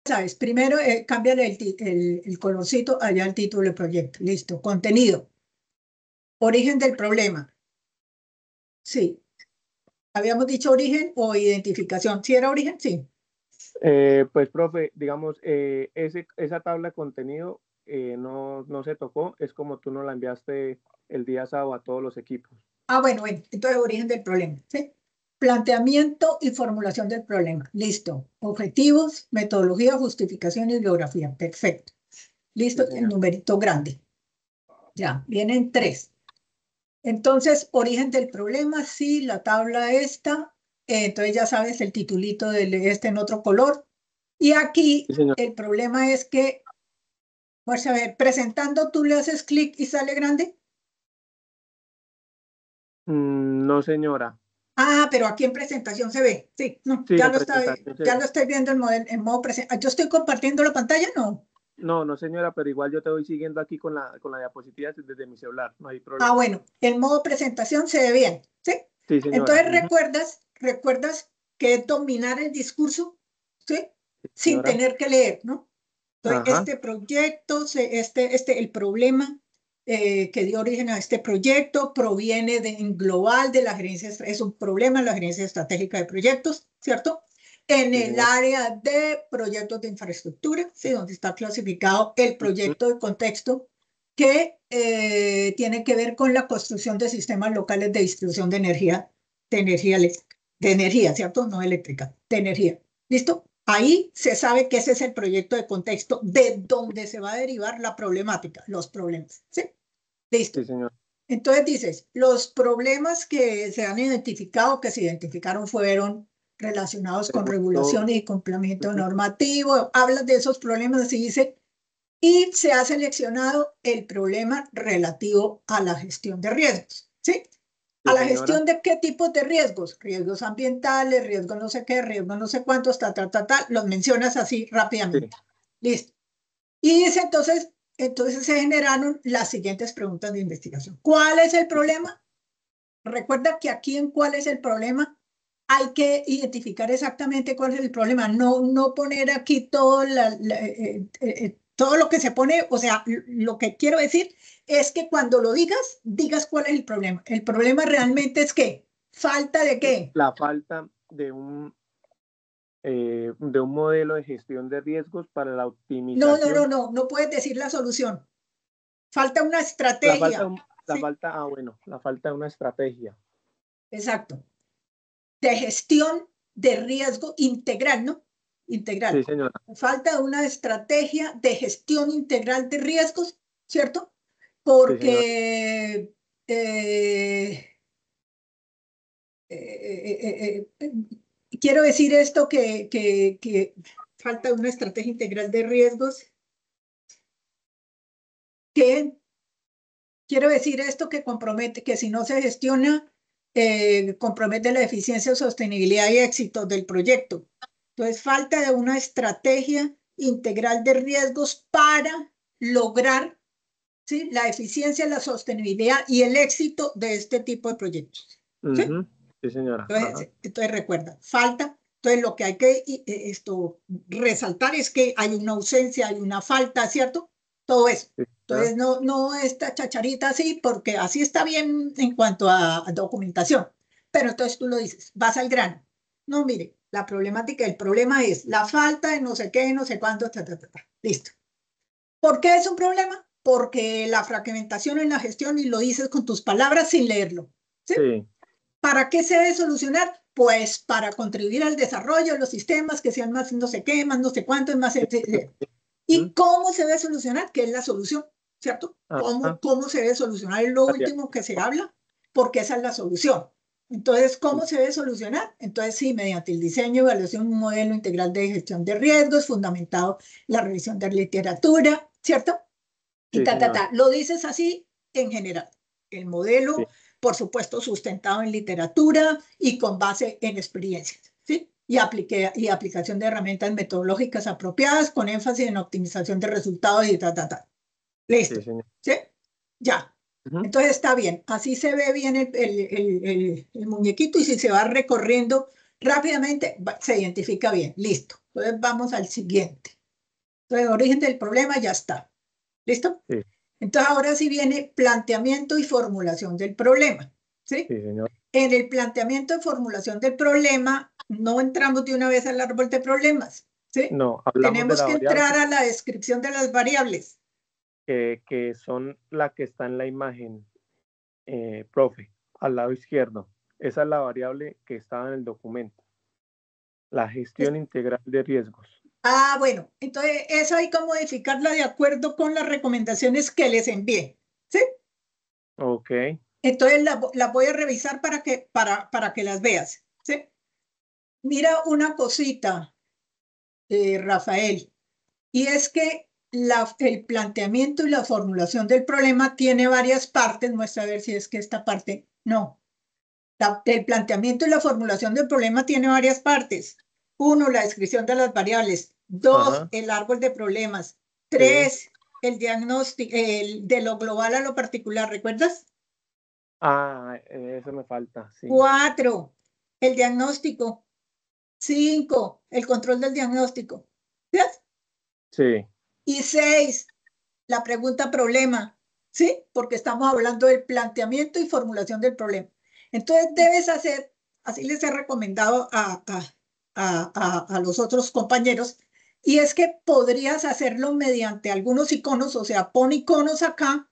sabes, primero cámbiale el colorcito allá al título del proyecto. Listo. Contenido. Origen del problema. Sí. ¿Habíamos dicho origen o identificación? ¿Sí era origen? Sí. Pues, profe, digamos, esa tabla de contenido no se tocó, es como tú nos la enviaste el día sábado a todos los equipos. Ah, bueno, entonces origen del problema. ¿Sí? Planteamiento y formulación del problema. Listo. Objetivos, metodología, justificación y bibliografía. Perfecto. Listo, Sí, el señor. numerito grande. Ya, vienen 3. Entonces, origen del problema, sí, la tabla esta. Entonces ya sabes el titulito de este en otro color. Y aquí Sí, señor. el problema es que, vamos a ver, presentando tú le haces clic y sale grande. No, señora. Ah, pero aquí en presentación se ve. Sí, no, Sí, en presentación. ya lo estoy viendo en modo presentación. ¿Yo estoy compartiendo la pantalla? No. No, no, señora, pero igual yo te voy siguiendo aquí con la diapositiva desde mi celular, no hay Ah, problema. bueno, el modo presentación se ve bien. ¿Sí? Sí, señora. Entonces recuerdas que es dominar el discurso, ¿sí? Sí, Sin señora. tener que leer, ¿no? Entonces, Ajá. este proyecto, el problema que dio origen a este proyecto proviene en global de la gerencia, es un problema en la gerencia estratégica de proyectos, ¿cierto? En Sí, el señor. área de proyectos de infraestructura, ¿sí? Donde está clasificado el Ujú. proyecto de contexto que tiene que ver con la construcción de sistemas locales de distribución de energía eléctrica, de energía, ¿cierto? No eléctrica, de energía. ¿Listo? Ahí se sabe que ese es el proyecto de contexto de donde se va a derivar la problemática, los problemas. ¿Sí? Sí, Listo. señor. Entonces dices, los problemas que se han identificado, que se identificaron fueron relacionados con Pregunto. regulación y complemento Ujú. normativo. Hablas de esos problemas y dice, y se ha seleccionado el problema relativo a la gestión de riesgos. ¿Sí? ¿A Sí, la señora. gestión de qué tipos de riesgos? Riesgos ambientales, riesgos no sé qué, riesgos no sé cuántos, los mencionas así Sí. rápidamente. Listo. Y dice entonces se generaron las siguientes preguntas de investigación. ¿Cuál es el problema? Recuerda que aquí en cuál es el problema hay que identificar exactamente cuál es el problema, no poner aquí todo lo que se pone, o sea, lo que quiero decir es que cuando lo digas cuál es el problema. El problema realmente es que falta de qué. La falta de un modelo de gestión de riesgos para la optimización. No puedes decir la solución. Falta una La falta, estrategia, la ¿sí? falta, bueno, la falta de una estrategia. Exacto. De gestión de riesgo integral, ¿no? Sí, Integral. señora. Falta una estrategia de gestión integral de riesgos, ¿cierto? Sí, señora. Porque quiero decir esto que falta una estrategia integral de riesgos, que quiero decir esto que compromete, que si no se gestiona, compromete la eficiencia, sostenibilidad y éxito del proyecto. Entonces, falta de una estrategia integral de riesgos para lograr, ¿sí?, la eficiencia, la sostenibilidad y el éxito de este tipo de proyectos. ¿Sí? Ujú. Sí, señora. Ajá. Entonces recuerda, falta. Entonces, lo que hay que resaltar es que hay una ausencia, hay una falta, ¿cierto? Todo eso. Sí, señora. Entonces, no esta chacharita así, porque así está bien en cuanto a documentación. Pero entonces tú lo dices, vas al grano. No, mire, la problemática, el problema es la falta de no sé qué, no sé cuánto, listo. ¿Por qué es un problema? Porque la fragmentación en la gestión, y lo dices con tus palabras sin leerlo. ¿Sí? Sí. ¿Para qué se debe solucionar? Pues para contribuir al desarrollo de los sistemas que sean más no sé qué, más no sé cuánto, más... ¿Y Ujú. cómo se debe solucionar? ¿Qué es la solución? ¿Cierto? Ajá. ¿Cómo se debe solucionar? Es lo Área. último que se habla, porque esa es la solución. Entonces, ¿cómo se debe solucionar? Entonces, sí, mediante el diseño y evaluación de un modelo integral de gestión de riesgos, fundamentado en la revisión de literatura, ¿cierto? Y Sí, señora. Lo dices así en general. El Sí. modelo, por supuesto, sustentado en literatura y con base en experiencias, ¿sí? Y aplicación de herramientas metodológicas apropiadas con énfasis en optimización de resultados y Sí, Listo, señor. ¿sí? Ya. Ujú. Entonces está bien. Así se ve bien el muñequito y si se va recorriendo rápidamente, se identifica bien. Listo. Entonces vamos al siguiente. Entonces, origen del problema ya está. ¿Listo? Sí, Entonces, ahora sí viene planteamiento y formulación del problema. ¿Sí? sí, señor. En el planteamiento y formulación del problema, no entramos de una vez al árbol de problemas. ¿Sí? No, hablamos de Tenemos la que variable entrar a la descripción de las variables. que son la que está en la imagen, profe, al lado izquierdo. Esa es la variable que estaba en el documento, la gestión integral de riesgos. Ah, bueno, entonces eso hay que modificarla de acuerdo con las recomendaciones que les envié. ¿Sí? Ok, Entonces la voy a revisar para que las veas. ¿Sí? Mira una cosita, Rafael, y es que el planteamiento y la formulación del problema tiene varias partes. Muestra a ver si es que esta parte, no. El planteamiento y la formulación del problema tiene varias partes. Uno, la descripción de las variables. Dos, ajá, el árbol de problemas. sí. Tres, el diagnóstico, de lo global a lo particular, ¿recuerdas? Ah, eso me falta, sí. Cuatro, el diagnóstico. Cinco, el control del diagnóstico. ¿Ves? Sí, Y seis, la pregunta problema. ¿Sí? Porque estamos hablando del planteamiento y formulación del problema. Entonces debes hacer, así les he recomendado a los otros compañeros, y es que podrías hacerlo mediante algunos iconos, o sea, pon iconos acá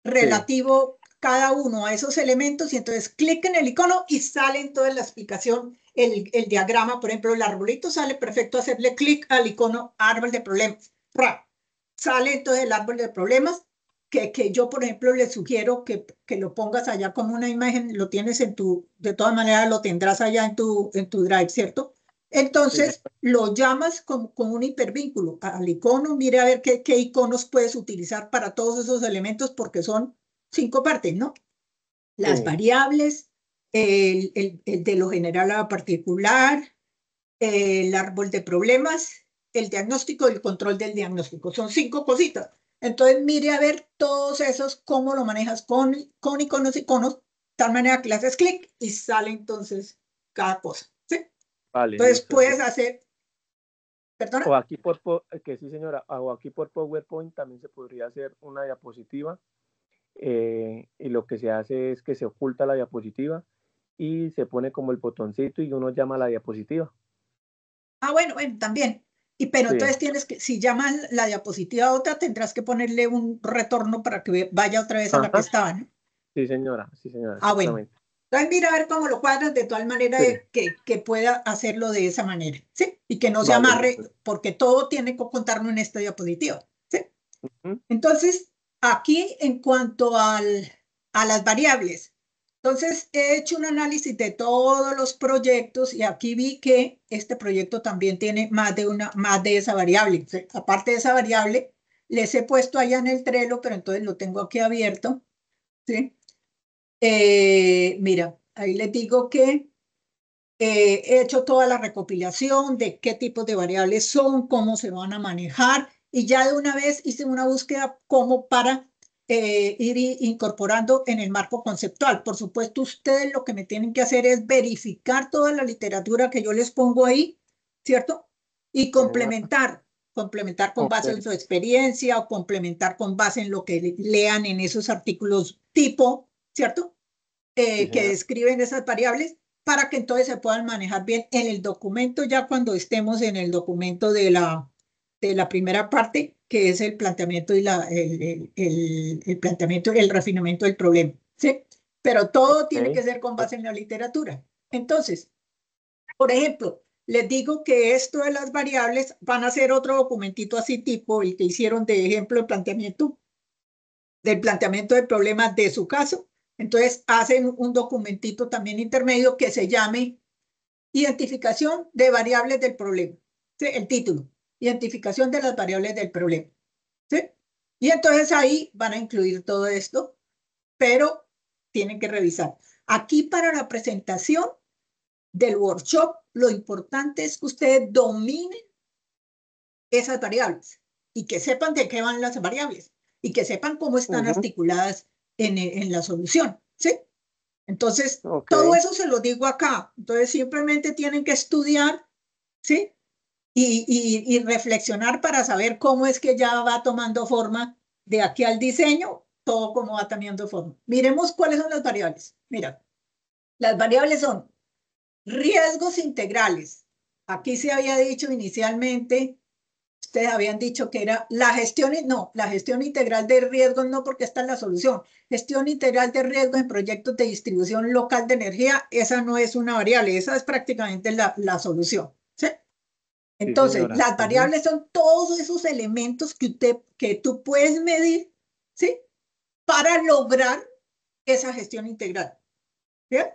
sí, relativo cada uno a esos elementos y entonces clic en el icono y sale en toda la explicación el diagrama, por ejemplo, el arbolito sale perfecto hacerle clic al icono árbol de problemas. ¡Ra! Sale entonces el árbol de problemas que yo, por ejemplo, le sugiero que lo pongas allá como una imagen, lo tienes en tu, de todas maneras lo tendrás allá en tu drive, ¿cierto? sí, Entonces señor. lo llamas con un hipervínculo al icono, mire a ver qué iconos puedes utilizar para todos esos elementos porque son cinco partes, ¿no? Las Sí, variables, el de lo general a lo particular, el árbol de problemas, el diagnóstico y el control del diagnóstico. Son cinco cositas. Entonces, mire a ver todos esos, cómo lo manejas con iconos, de tal manera que le haces clic y sale entonces cada cosa. ¿Sí? vale, Entonces, listo, sí. puedes hacer, O perdona. aquí que sí, señora, o aquí por PowerPoint también se podría hacer una diapositiva y lo que se hace es que se oculta la diapositiva y se pone como el botoncito y uno llama a la diapositiva. Ah, bueno, bueno, también. Y pero Sí, entonces tienes que, si llaman la diapositiva a otra, tendrás que ponerle un retorno para que vaya otra vez a la que ajá, estaba, ¿no? sí, señora, Ah, bueno. exactamente. Entonces mira a ver cómo lo cuadras de tal manera Sí, que pueda hacerlo de esa manera, ¿sí? Y que no se vale, amarre, listo. porque todo tiene que contarlo en esta diapositiva, ¿sí? Ujú. Entonces, aquí en cuanto a las variables, entonces he hecho un análisis de todos los proyectos y aquí vi que este proyecto también tiene más de esa variable. ¿Sí? Aparte de esa variable, les he puesto allá en el Trello, pero entonces lo tengo aquí abierto, ¿sí? Mira, ahí les digo que he hecho toda la recopilación de qué tipos de variables son, cómo se van a manejar y ya de una vez hice una búsqueda como para ir incorporando en el marco conceptual. Por supuesto, ustedes lo que me tienen que hacer es verificar toda la literatura que yo les pongo ahí, ¿cierto? Y Sí, señora. complementar con Ok, base en su experiencia o complementar con base en lo que lean en esos artículos tipo, ¿cierto? sí, Que señora. describen esas variables para que entonces se puedan manejar bien en el documento, ya cuando estemos en el documento de la primera parte, que es el planteamiento y el planteamiento y el refinamiento del problema. ¿Sí? Pero todo tiene Ok, que ser con base en la literatura. Entonces, por ejemplo, les digo que esto de las variables van a ser otro documentito así tipo el que hicieron de ejemplo de planteamiento del planteamiento del problema de su caso. Entonces hacen un documentito también intermedio que se llame Identificación de variables del problema. ¿Sí? El título, Identificación de las variables del problema. ¿Sí? Y entonces ahí van a incluir todo esto, pero tienen que revisar. Aquí para la presentación del workshop, lo importante es que ustedes dominen esas variables y que sepan de qué van las variables y que sepan cómo están ujú, articuladas en la solución, ¿sí? Entonces, ok, todo eso se lo digo acá. Entonces, simplemente tienen que estudiar, ¿sí? y reflexionar para saber cómo es que ya va tomando forma de aquí al diseño, todo cómo va tomando forma. Miremos cuáles son las variables. Mira, las variables son riesgos integrales. Aquí se había dicho inicialmente, ustedes habían dicho que era la gestión, no, la gestión integral de riesgos no, porque esta es la solución. Gestión integral de riesgos en proyectos de distribución local de energía, esa no es una variable, esa es prácticamente la solución. ¿Sí? Sí, Entonces, señora. las variables son todos esos elementos que tú puedes medir, ¿sí? Para lograr esa gestión integral. ¿Bien?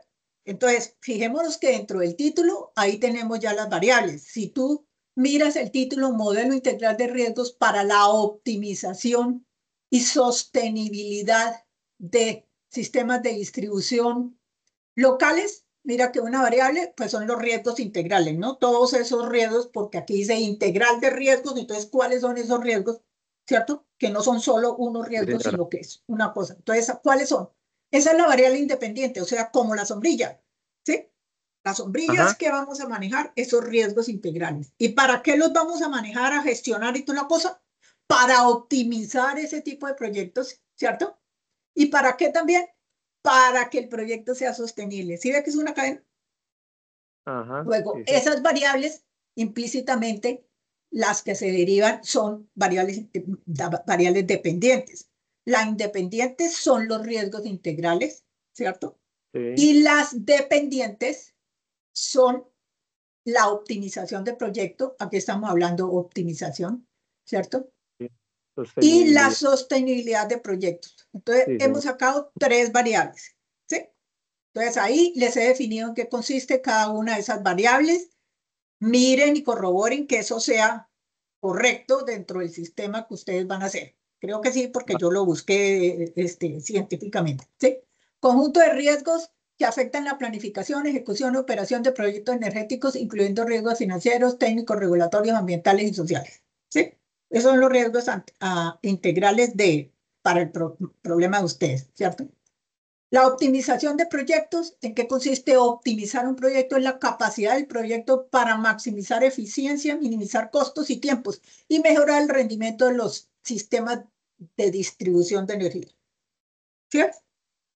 Entonces, fijémonos que dentro del título, ahí tenemos ya las variables. Si tú miras el título Modelo Integral de Riesgos para la optimización y sostenibilidad de sistemas de distribución locales, mira que una variable, pues son los riesgos integrales, ¿no? Todos esos riesgos, porque aquí dice integral de riesgos, entonces, ¿cuáles son esos riesgos? ¿Cierto? Que no son solo unos Sí, riesgos, señora. sino que es una cosa. Entonces, ¿cuáles son? Esa es la variable independiente, o sea, como la sombrilla, ¿sí? La sombrilla es Ajá. que vamos a manejar esos riesgos integrales. ¿Y para qué los vamos a manejar, a gestionar y toda la cosa? Para optimizar ese tipo de proyectos, ¿cierto? ¿Y para qué también? Para que el proyecto sea sostenible. ¿Sí ve que es una cadena? Ajá. Luego, Sí, sí. esas variables implícitamente las que se derivan son variables dependientes. Las independientes son los riesgos integrales, ¿cierto? Sí, Y las dependientes son la optimización de proyecto. Aquí estamos hablando optimización, ¿cierto? sí. Y la Sostenibilidad. sostenibilidad de proyectos. Entonces, Sí, hemos señor. sacado tres variables, ¿sí? Entonces, ahí les he definido en qué consiste cada una de esas variables. Miren y corroboren que eso sea correcto dentro del sistema que ustedes van a hacer. Creo que sí, porque yo lo busqué científicamente. ¿Sí? Conjunto de riesgos que afectan la planificación, ejecución y operación de proyectos energéticos, incluyendo riesgos financieros, técnicos, regulatorios, ambientales y sociales. ¿Sí? Esos son los riesgos integrales para el problema de ustedes, ¿cierto? La optimización de proyectos, ¿en qué consiste optimizar un proyecto? Es la capacidad del proyecto para maximizar eficiencia, minimizar costos y tiempos y mejorar el rendimiento de los sistemas de distribución de energía. ¿Sí?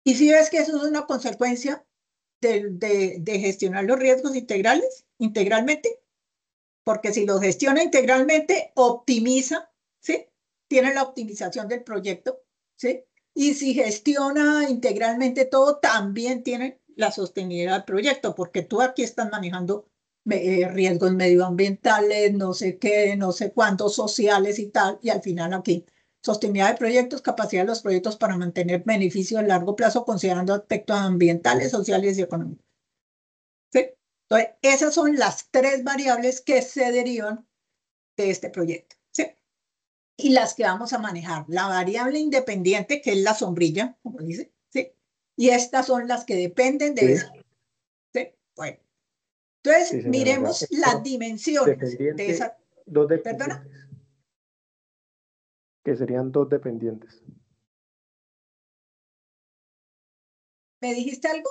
Y si ves que eso es una consecuencia de gestionar los riesgos integralmente, porque si los gestiona integralmente, optimiza, ¿sí? Tiene la optimización del proyecto, ¿sí? Y si gestiona integralmente todo, también tiene la sostenibilidad del proyecto, porque tú aquí estás manejando riesgos medioambientales, no sé qué, no sé cuántos sociales y tal, y al final aquí, sostenibilidad de proyectos, capacidad de los proyectos para mantener beneficios a largo plazo, considerando aspectos ambientales, sociales y económicos. ¿Sí? Entonces, esas son las tres variables que se derivan de este proyecto. ¿Sí? Y las que vamos a manejar. La variable independiente, que es la sombrilla, como dice. ¿Sí? Y estas son las que dependen de Sí, esa. ¿Sí? Bueno, entonces sí, señora. O sea, miremos las dimensiones de dependiente, esa. dos ¿Perdona? dependientes, que serían dos dependientes. ¿Me dijiste algo?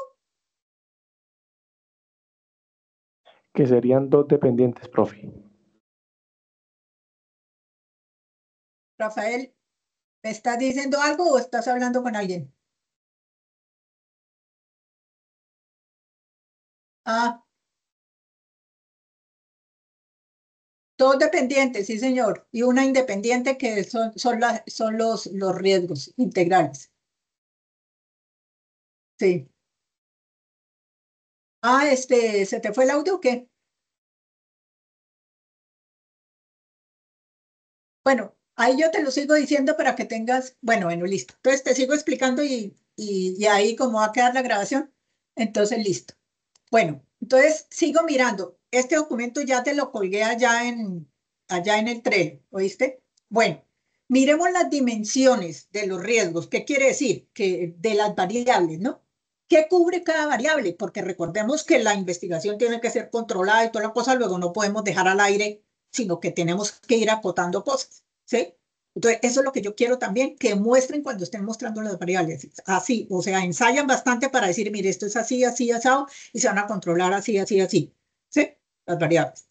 Que serían dos dependientes, profe. Rafael, ¿me estás diciendo algo o estás hablando con alguien? Ah, dos dependientes, sí, señor. Y una independiente que son los riesgos integrales. Sí. Ah, ¿se te fue el audio o qué? Bueno, ahí yo te lo sigo diciendo para que tengas, bueno, listo. Entonces te sigo explicando y ahí como va a quedar la grabación, entonces listo. Bueno, entonces sigo mirando. Este documento ya te lo colgué allá en el tren, ¿oíste? Bueno, miremos las dimensiones de los riesgos. ¿Qué quiere decir? Que de las variables, ¿no? ¿Qué cubre cada variable? Porque recordemos que la investigación tiene que ser controlada y toda la cosa, luego no podemos dejar al aire, sino que tenemos que ir acotando cosas, ¿sí? Entonces, eso es lo que yo quiero también, que muestren cuando estén mostrando las variables. Así, o sea, ensayan bastante para decir, mire, esto es así, así, así, y se van a controlar así, así, así, ¿sí? Las variables.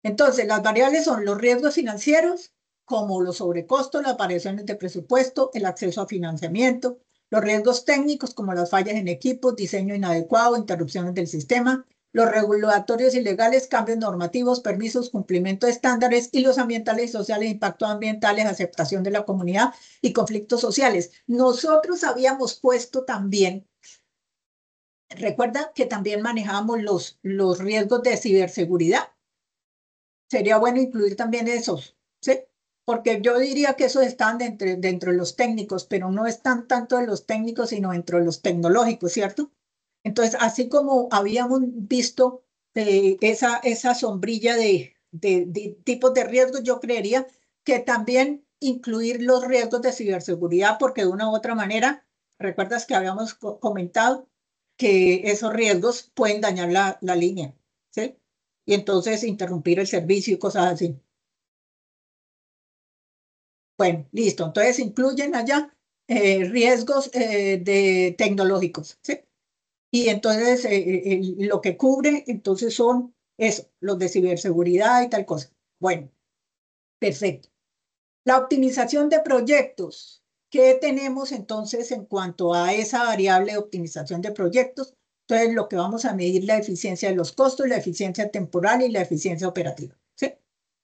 Entonces, las variables son los riesgos financieros, como los sobrecostos, las variaciones de presupuesto, el acceso a financiamiento, los riesgos técnicos, como las fallas en equipos, diseño inadecuado, interrupciones del sistema, los regulatorios y legales, cambios normativos, permisos, cumplimiento de estándares, y los ambientales y sociales, impactos ambientales, aceptación de la comunidad y conflictos sociales. Nosotros habíamos puesto también, recuerda que también manejábamos los riesgos de ciberseguridad. Sería bueno incluir también esos, ¿sí? Porque yo diría que esos están dentro de los técnicos, pero no están tanto de los técnicos, sino dentro de los tecnológicos, ¿cierto? Entonces, así como habíamos visto esa sombrilla de tipos de riesgos, yo creería que también incluir los riesgos de ciberseguridad, porque de una u otra manera, recuerdas que habíamos comentado que esos riesgos pueden dañar la línea, ¿sí? Y entonces interrumpir el servicio y cosas así. Bueno, listo. Entonces incluyen allá riesgos de tecnológicos, ¿sí? Y entonces lo que cubre entonces son eso, los de ciberseguridad y tal cosa. Bueno, perfecto. La optimización de proyectos. ¿Qué tenemos entonces en cuanto a esa variable de optimización de proyectos? Entonces, lo que vamos a medir la eficiencia de los costos, la eficiencia temporal y la eficiencia operativa. ¿Sí?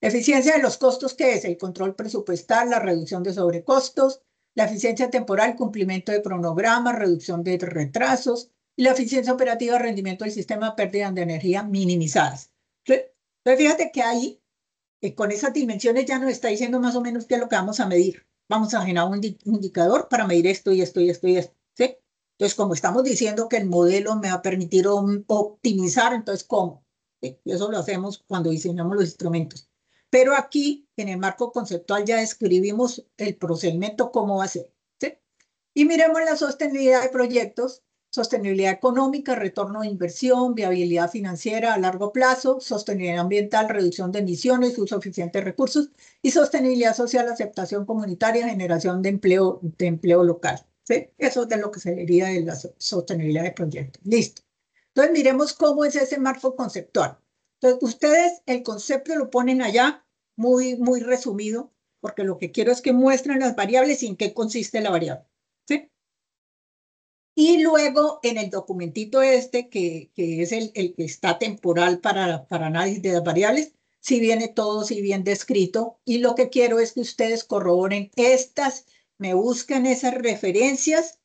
La eficiencia de los costos, ¿qué es? El control presupuestal, la reducción de sobrecostos, la eficiencia temporal, cumplimiento de cronogramas, reducción de retrasos, y la eficiencia operativa, rendimiento del sistema, pérdidas de energía minimizadas. ¿Sí? Entonces, fíjate que ahí con esas dimensiones ya nos está diciendo más o menos qué es lo que vamos a medir. Vamos a generar un indicador para medir esto y esto y esto y esto, ¿sí? Entonces, como estamos diciendo que el modelo me va a permitir optimizar, entonces, ¿cómo? ¿Sí? Y eso lo hacemos cuando diseñamos los instrumentos. Pero aquí, en el marco conceptual, ya describimos el procedimiento, cómo va a ser, ¿sí? Y miremos la sostenibilidad de proyectos, sostenibilidad económica, retorno de inversión, viabilidad financiera a largo plazo, sostenibilidad ambiental, reducción de emisiones, uso eficiente de recursos y sostenibilidad social, aceptación comunitaria, generación de empleo local. ¿Sí? Eso es de lo que se diría de la sostenibilidad de proyectos. Listo. Entonces miremos cómo es ese marco conceptual. Entonces ustedes el concepto lo ponen allá muy resumido, porque lo que quiero es que muestren las variables y en qué consiste la variable. ¿Sí? Y luego en el documentito este, que es el que está temporal para análisis de las variables, si viene todo, si bien descrito. Y lo que quiero es que ustedes corroboren estas, me buscan esas referencias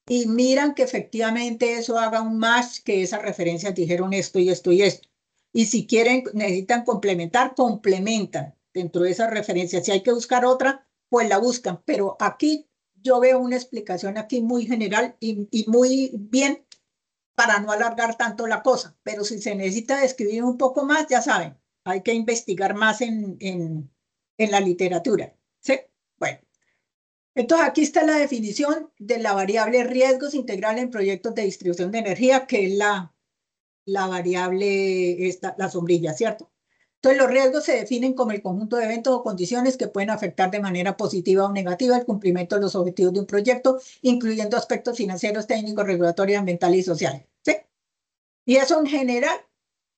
y miran que efectivamente eso haga un match, que esas referencias dijeron esto y esto y esto. Y si quieren, necesitan complementar, complementan dentro de esas referencias. Si hay que buscar otra, pues la buscan. Pero aquí yo veo una explicación aquí muy general y muy bien para no alargar tanto la cosa, pero si se necesita describir un poco más, ya saben, hay que investigar más en la literatura. ¿Sí? Bueno, entonces aquí está la definición de la variable riesgos integral en proyectos de distribución de energía, que es la variable, la sombrilla, ¿cierto? Entonces, los riesgos se definen como el conjunto de eventos o condiciones que pueden afectar de manera positiva o negativa el cumplimiento de los objetivos de un proyecto, incluyendo aspectos financieros, técnicos, regulatorios, ambientales y sociales. ¿Sí? Y eso en general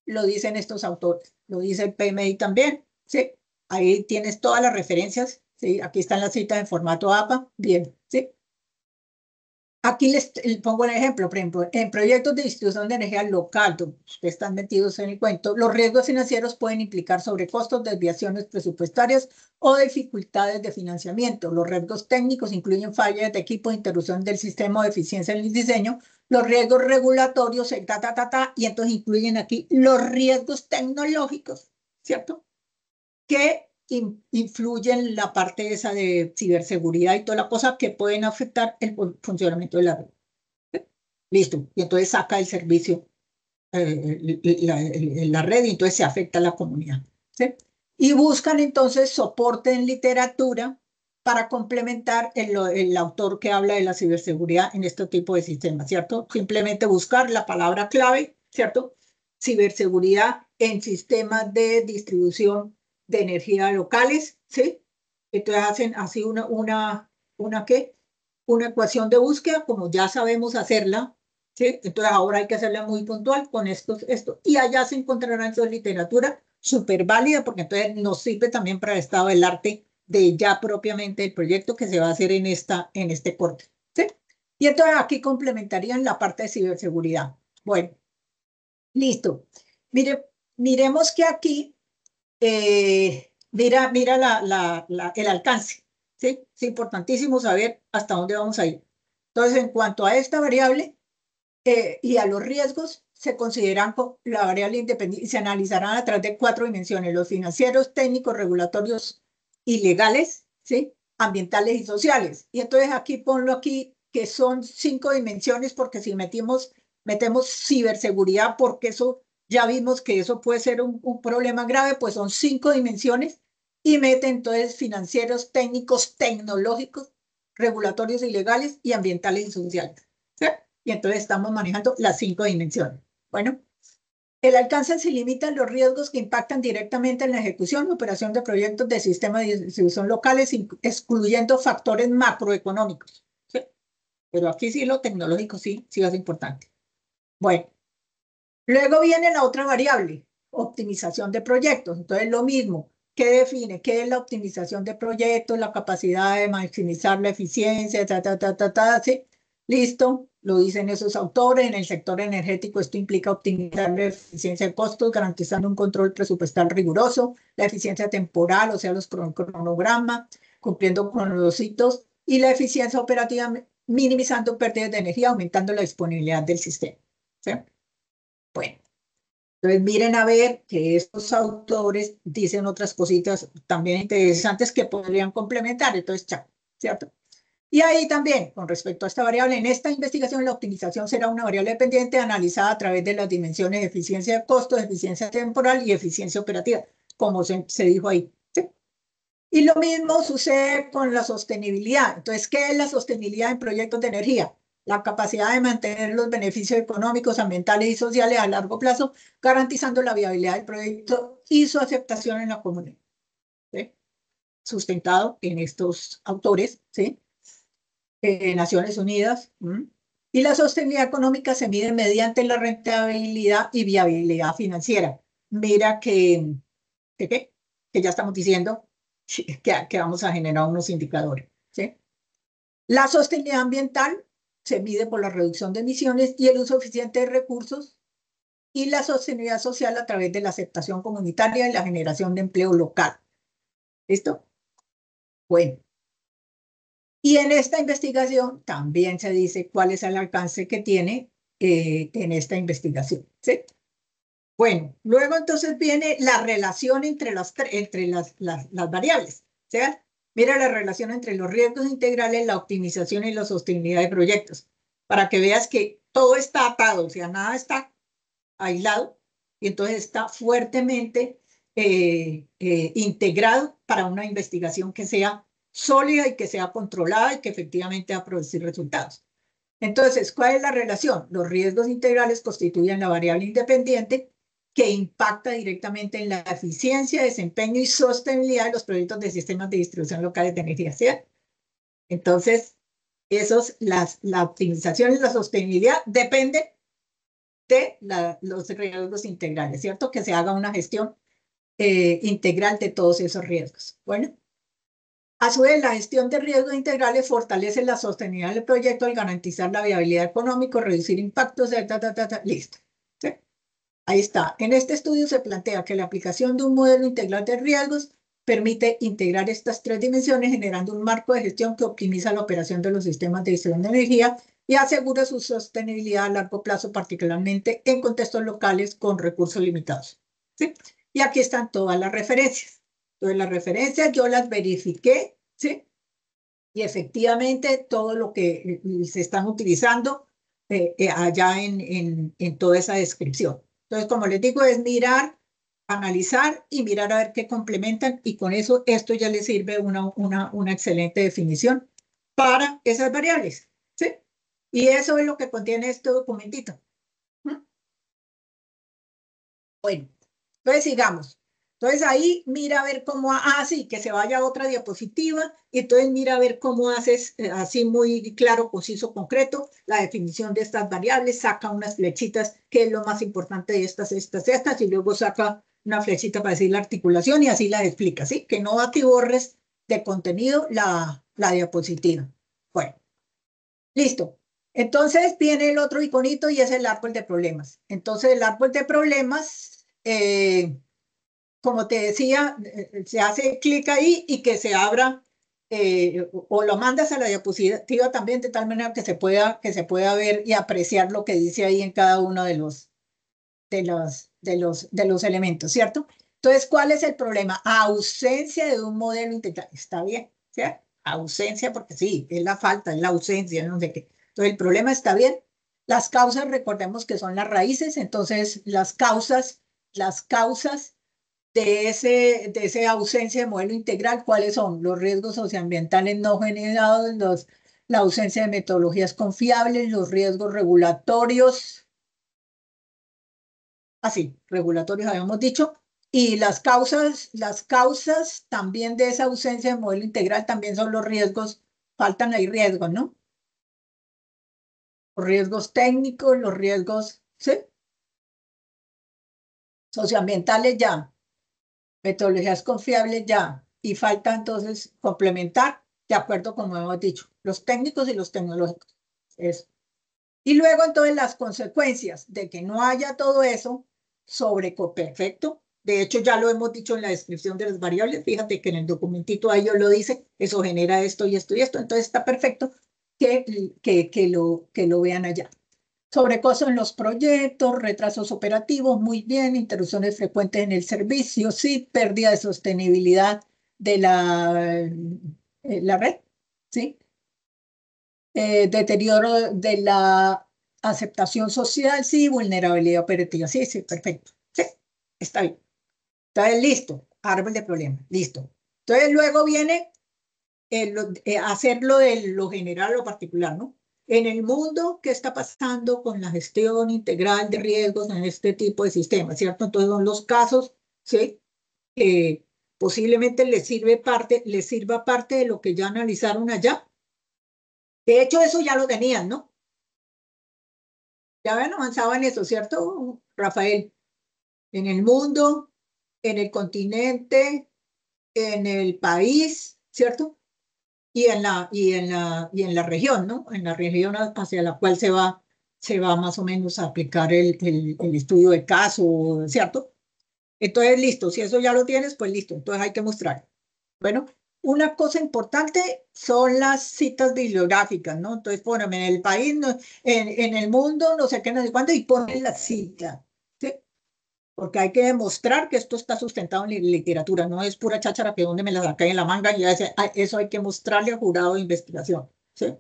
lo dicen estos autores, lo dice el PMI también. ¿Sí? Ahí tienes todas las referencias. ¿Sí? Aquí están las citas en formato APA. Bien. ¿Sí? Aquí les pongo un ejemplo, por ejemplo, en proyectos de distribución de energía local, donde ustedes están metidos en el cuento, los riesgos financieros pueden implicar sobrecostos, desviaciones presupuestarias o dificultades de financiamiento. Los riesgos técnicos incluyen fallas de equipo, interrupción del sistema o eficiencia en el diseño. Los riesgos regulatorios, y entonces incluyen aquí los riesgos tecnológicos, ¿cierto? Que influyen en la parte esa de ciberseguridad y toda la cosa que pueden afectar el funcionamiento de la red. Listo. Y entonces saca el servicio, la red, y entonces se afecta a la comunidad. ¿Sí? Y buscan entonces soporte en literatura para complementar el autor que habla de la ciberseguridad en este tipo de sistemas, ¿cierto? Simplemente buscar la palabra clave, ¿cierto? Ciberseguridad en sistemas de distribución de energía locales, ¿sí? Entonces hacen así ¿qué? Una ecuación de búsqueda, como ya sabemos hacerla, ¿sí? Entonces ahora hay que hacerla muy puntual con esto. Y allá se encontrará en su literatura súper válida porque entonces nos sirve también para el estado del arte de ya propiamente el proyecto que se va a hacer en este corte. ¿Sí? Y entonces aquí complementarían la parte de ciberseguridad. Bueno, listo. Mire, miremos que aquí, mira el alcance. ¿Sí? Es importantísimo saber hasta dónde vamos a ir. Entonces, en cuanto a esta variable y a los riesgos, se consideran la variable independiente y se analizarán a través de 4 dimensiones: los financieros, técnicos, regulatorios y legales, ¿sí? Ambientales y sociales. Y entonces aquí ponlo aquí que son 5 dimensiones, porque si metemos ciberseguridad, porque eso ya vimos que eso puede ser un problema grave, pues son 5 dimensiones y mete entonces financieros, técnicos, tecnológicos, regulatorios y legales y ambientales y sociales. ¿Sí? Y entonces estamos manejando las 5 dimensiones. Bueno, el alcance se limita a los riesgos que impactan directamente en la ejecución y operación de proyectos de sistemas de distribución locales, excluyendo factores macroeconómicos. ¿Sí? Pero aquí sí lo tecnológico sí es importante. Bueno, luego viene la otra variable, optimización de proyectos. Entonces lo mismo, ¿qué define? ¿Qué es la optimización de proyectos? La capacidad de maximizar la eficiencia, ¿sí? Listo, lo dicen esos autores. En el sector energético esto implica optimizar la eficiencia de costos, garantizando un control presupuestal riguroso, la eficiencia temporal, o sea, los cronogramas, cumpliendo con los hitos, y la eficiencia operativa, minimizando pérdidas de energía, aumentando la disponibilidad del sistema. ¿Sí? Bueno, entonces miren a ver que estos autores dicen otras cositas también interesantes que podrían complementar. Entonces, chao, ¿cierto? Y ahí también, con respecto a esta variable, en esta investigación la optimización será una variable dependiente analizada a través de las dimensiones de eficiencia de costos, eficiencia temporal y eficiencia operativa, como se dijo ahí. ¿Sí? Y lo mismo sucede con la sostenibilidad. Entonces, ¿qué es la sostenibilidad en proyectos de energía? La capacidad de mantener los beneficios económicos, ambientales y sociales a largo plazo, garantizando la viabilidad del proyecto y su aceptación en la comunidad. ¿Sí? Sustentado en estos autores, ¿sí? Naciones Unidas. Y la sostenibilidad económica se mide mediante la rentabilidad y viabilidad financiera. Mira que ya estamos diciendo que vamos a generar unos indicadores. ¿Sí? La sostenibilidad ambiental se mide por la reducción de emisiones y el uso eficiente de recursos, y la sostenibilidad social a través de la aceptación comunitaria y la generación de empleo local. ¿Listo? Bueno. Y en esta investigación también se dice cuál es el alcance que tiene en esta investigación. ¿Sí? Bueno, luego entonces viene la relación entre las variables. ¿Sí? Mira la relación entre los riesgos integrales, la optimización y la sostenibilidad de proyectos, para que veas que todo está atado, o sea, nada está aislado, y entonces está fuertemente integrado para una investigación que sea sólida y que sea controlada y que efectivamente va a producir resultados. Entonces, ¿cuál es la relación? Los riesgos integrales constituyen la variable independiente que impacta directamente en la eficiencia, desempeño y sostenibilidad de los proyectos de sistemas de distribución locales de energía. ¿Sí? Entonces, la optimización y la sostenibilidad dependen de los riesgos integrales, ¿cierto? Que se haga una gestión integral de todos esos riesgos. Bueno, a su vez, la gestión de riesgos integrales fortalece la sostenibilidad del proyecto al garantizar la viabilidad económica, reducir impactos, listo. ¿Sí? Ahí está. En este estudio se plantea que la aplicación de un modelo integral de riesgos permite integrar estas 3 dimensiones, generando un marco de gestión que optimiza la operación de los sistemas de distribución de energía y asegura su sostenibilidad a largo plazo, particularmente en contextos locales con recursos limitados. ¿Sí? Y aquí están todas las referencias. Entonces, las referencias yo las verifiqué, ¿sí? Y efectivamente todo lo que se están utilizando allá en toda esa descripción. Entonces, como les digo, es mirar, analizar y mirar a ver qué complementan, y con eso esto ya les sirve una excelente definición para esas variables. ¿Sí? Y eso es lo que contiene este documentito. Bueno, entonces sigamos. Entonces ahí mira a ver cómo, sí, que se vaya a otra diapositiva, y entonces mira a ver cómo haces así muy claro, conciso, concreto, la definición de estas variables, saca unas flechitas, que es lo más importante de estas, y luego saca una flechita para decir la articulación y así la explica, ¿sí? Que no atiborres de contenido la diapositiva. Bueno, listo. Entonces viene el otro iconito y es el árbol de problemas. Entonces el árbol de problemas, como te decía, se hace clic ahí y que se abra o lo mandas a la diapositiva también de tal manera que se pueda ver y apreciar lo que dice ahí en cada uno de los elementos, ¿cierto? Entonces, ¿cuál es el problema? Ausencia de un modelo integral. Está bien, ¿cierto? Ausencia, porque sí, es la falta, es la ausencia, no sé qué. Entonces, el problema está bien. Las causas, recordemos que son las raíces, entonces las causas de esa ausencia de modelo integral, ¿cuáles son? Los riesgos socioambientales no generados, la ausencia de metodologías confiables, los riesgos regulatorios, así, regulatorios habíamos dicho, y las causas también de esa ausencia de modelo integral también son los riesgos, faltan ahí riesgos, ¿no? Los riesgos técnicos, los riesgos, ¿sí? Socioambientales ya, metodologías confiables ya, y falta entonces complementar, de acuerdo como hemos dicho, los técnicos y los tecnológicos. Eso. Y luego entonces las consecuencias de que no haya todo eso perfecto. De hecho, ya lo hemos dicho en la descripción de las variables. Fíjate que en el documentito ahí yo lo dice, eso genera esto y esto y esto. Entonces está perfecto que lo vean allá. Sobrecosto en los proyectos, retrasos operativos, muy bien, interrupciones frecuentes en el servicio, sí, pérdida de sostenibilidad de la red, sí, deterioro de la aceptación social, sí, vulnerabilidad operativa, sí, sí, perfecto, sí, está bien. Entonces, listo, árbol de problemas, listo. Entonces, luego viene hacerlo de lo general a lo particular, ¿no? En el mundo, ¿qué está pasando con la gestión integral de riesgos en este tipo de sistemas, ¿cierto? Entonces, son los casos, ¿sí? Que posiblemente les sirva parte de lo que ya analizaron allá. De hecho, eso ya lo tenían, ¿no? Ya habían avanzado en eso, ¿cierto, Rafael? En el mundo, en el continente, en el país, ¿cierto? Y en la región, ¿no? En la región hacia la cual se va más o menos a aplicar el estudio de caso, ¿cierto? Entonces, listo, si eso ya lo tienes, pues listo, entonces hay que mostrar. Bueno, una cosa importante son las citas bibliográficas, ¿no? Entonces, poneme en el país, no, en el mundo, no sé qué, no sé cuándo, y ponen la cita, ¿sí? Porque hay que demostrar que esto está sustentado en literatura, no es pura cháchara que donde me la saqué en la manga y ya eso hay que mostrarle al jurado de investigación, ¿sí?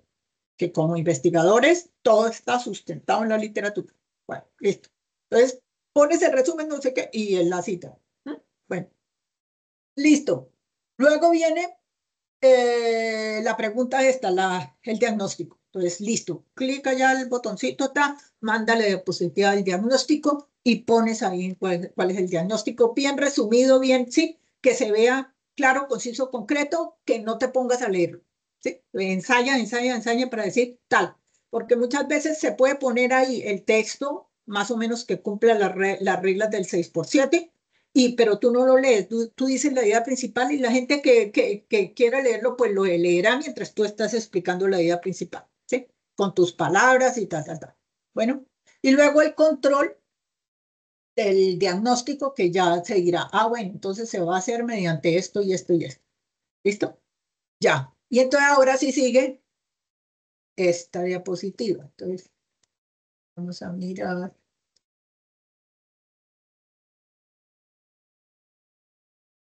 Que como investigadores todo está sustentado en la literatura. Bueno, listo. Entonces, pones el resumen, no sé qué, y en la cita. Bueno, listo. Luego viene la pregunta esta, el diagnóstico. Entonces, listo, clica ya el botoncito, mándale diapositiva al diagnóstico y pones ahí cuál es el diagnóstico, bien resumido, bien, sí, que se vea claro, conciso, concreto, que no te pongas a leer, ¿sí? Ensaya para decir tal, porque muchas veces se puede poner ahí el texto, más o menos que cumpla las reglas del 6x7, pero tú no lo lees, tú dices la idea principal y la gente que quiera leerlo, pues lo leerá mientras tú estás explicando la idea principal, ¿sí? Con tus palabras y tal, tal, tal. Bueno, y luego el control del diagnóstico que ya se dirá, bueno, entonces se va a hacer mediante esto y esto y esto. ¿Listo? Ya. Y entonces ahora sí sigue esta diapositiva. Entonces, vamos a mirar.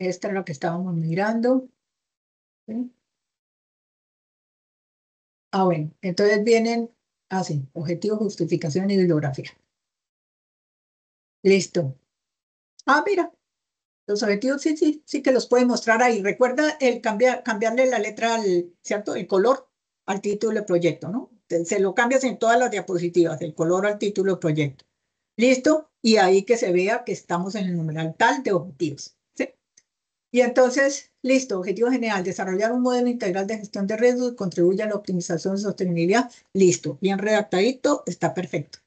Esta es lo que estábamos mirando. ¿Sí? Bueno, entonces vienen así, objetivo, justificación y bibliografía. Listo. Mira, los objetivos sí, sí, sí que los puede mostrar ahí. Recuerda cambiarle la letra ¿cierto? El color al título del proyecto, ¿no? Se lo cambias en todas las diapositivas, el color al título del proyecto. Listo, y ahí que se vea que estamos en el numeral tal de objetivos. ¿Sí? Y entonces, listo, objetivo general, desarrollar un modelo integral de gestión de riesgos que contribuya a la optimización y sostenibilidad. Listo, bien redactadito, está perfecto.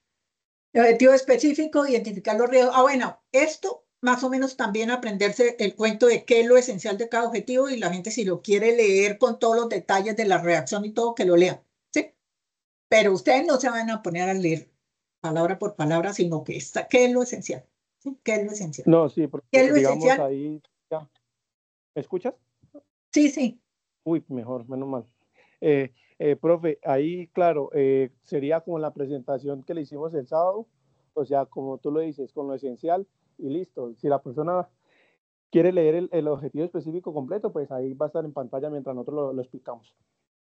El objetivo específico, identificar los riesgos. Bueno, esto más o menos también aprenderse el cuento de qué es lo esencial de cada objetivo y la gente si lo quiere leer con todos los detalles de la reacción y todo, que lo lea, ¿sí? Pero ustedes no se van a poner a leer palabra por palabra, sino que qué es lo esencial, ¿sí? ¿Qué es lo esencial? No, sí, ¿Qué es porque lo digamos esencial? ahí, ya. ¿Me escuchas? Sí, sí, Uy, mejor, menos mal. Profe, ahí, claro, sería como la presentación que le hicimos el sábado, o sea, como tú lo dices, con lo esencial y listo. Si la persona quiere leer el objetivo específico completo, pues ahí va a estar en pantalla mientras nosotros lo explicamos.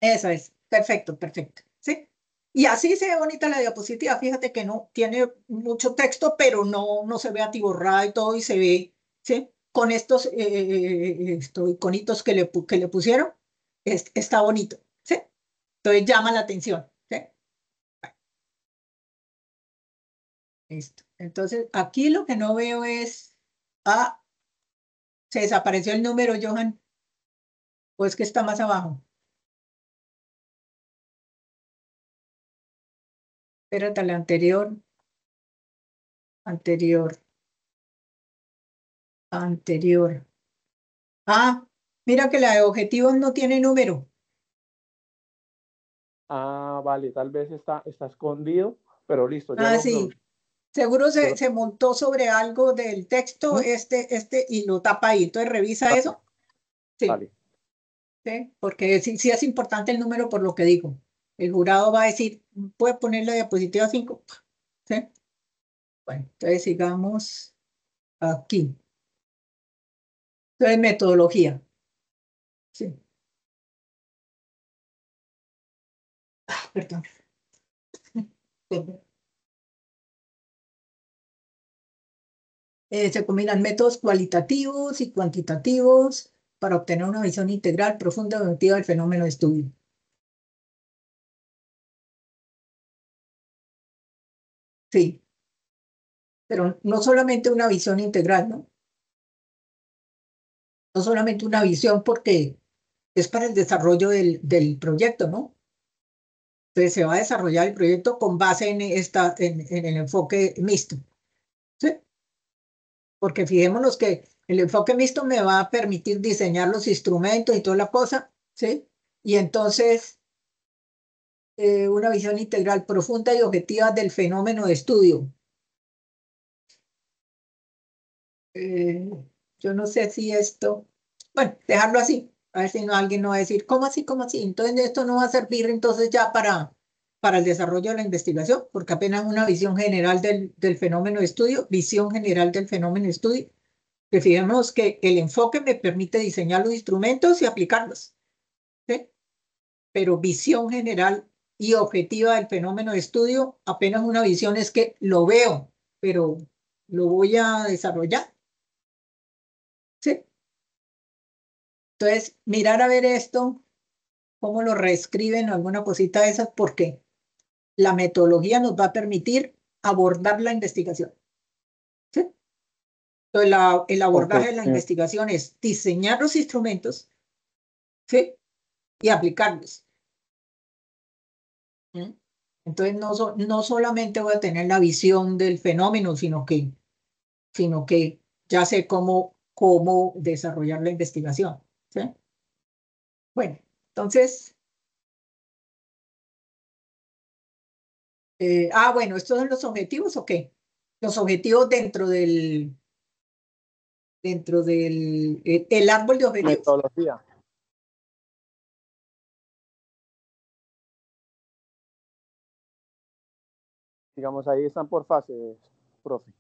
eso es, perfecto, perfecto, ¿sí? Y así se ve bonita la diapositiva, fíjate que no tiene mucho texto, pero no se ve atiborrada y todo, y se ve, ¿sí? Con estos, estos iconitos que le pusieron, está bonito, ¿sí? Entonces llama la atención, ¿sí? Listo. Entonces, aquí lo que no veo es, ah, se desapareció el número, Johan, o es que está más abajo. Espérate, la anterior, anterior, anterior. Ah, mira que la de objetivos no tiene número. Ah, vale, tal vez está escondido, pero listo, ya Ah, lo sí, solucioné. seguro Ya lo- se montó sobre algo del texto, ¿Mm? y lo tapa ahí. Entonces revisa Ah, eso. Sí, vale. sí, porque sí, sí es importante el número por lo que digo. El jurado va a decir, ¿puede poner la diapositiva 5? ¿Sí? Bueno, entonces sigamos aquí. Entonces, metodología. Sí, perdón. Se combinan métodos cualitativos y cuantitativos para obtener una visión integral, profunda y objetiva del fenómeno de estudio. Sí, pero no solamente una visión integral, ¿no? No solamente una visión porque es para el desarrollo del proyecto, ¿no? Entonces se va a desarrollar el proyecto con base en el enfoque mixto, ¿sí? Porque fijémonos que el enfoque mixto me va a permitir diseñar los instrumentos y toda la cosa, ¿sí? Y entonces una visión integral profunda y objetiva del fenómeno de estudio. Eh, yo no sé si esto, bueno, dejarlo así, a ver si no alguien no va a decir, ¿cómo así, cómo así? Entonces esto no va a servir entonces ya para el desarrollo de la investigación, porque apenas una visión general del fenómeno de estudio, visión general del fenómeno de estudio, que fijemos que el enfoque me permite diseñar los instrumentos y aplicarlos, ¿sí? Pero visión general y objetiva del fenómeno de estudio, apenas una visión es que lo veo, pero lo voy a desarrollar, ¿sí? Entonces, mirar a ver esto, cómo lo reescriben, alguna cosita de esas, porque la metodología nos va a permitir abordar la investigación, ¿sí? Entonces, el Ok, abordaje de la investigación es diseñar los instrumentos, ¿sí? Y aplicarlos. ¿Mm? Entonces, no solamente voy a tener la visión del fenómeno, sino que ya sé cómo desarrollar la investigación, ¿sí? Bueno, entonces, bueno, ¿estos son los objetivos o qué? Los objetivos dentro del el árbol de objetivos. metodología. Digamos, ahí están por fases, profe,